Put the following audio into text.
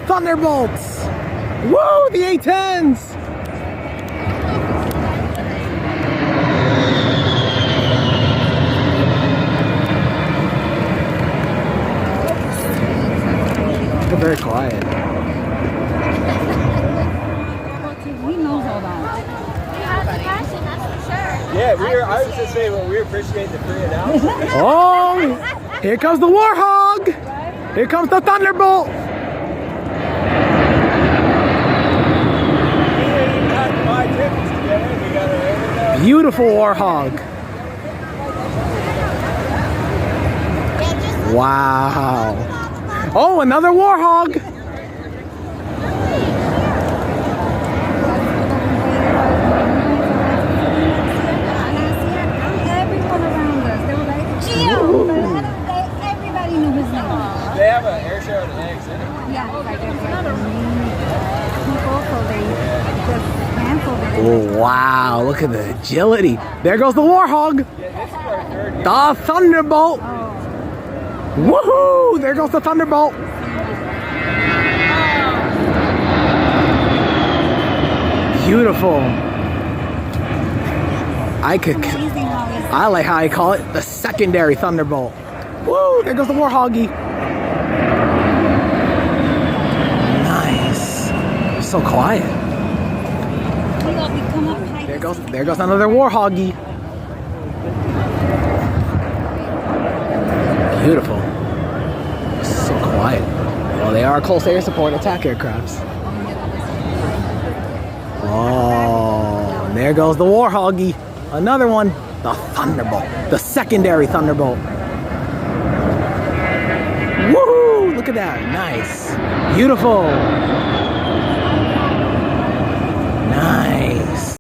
Thunderbolts! Woo! The A-10s! They're very quiet. He knows all that. Yeah, I was just saying, well, we appreciate the free announcement. Oh! Here comes the Warhog! Here comes the Thunderbolt! Beautiful Warhog. Wow. Oh, another Warhog. Everyone around us, they were like, Gio! But everybody knew his name. They have an air show in Atlantic City. Yeah, like people, so they just canceled it. Oh, wow, look at the agility. There goes the Warhog. Yeah, this is our third year. The Thunderbolt. Woohoo! There goes the Thunderbolt. Beautiful. I like how I call it the secondary Thunderbolt. Woo! There goes the Warhoggy. Nice. So quiet. There goes another Warhoggy. Beautiful. So quiet. Well, they are close air support attack aircrafts. Oh, and there goes the Warhoggy. Another one. The Thunderbolt. The secondary Thunderbolt. Woohoo! Look at that. Nice. Beautiful.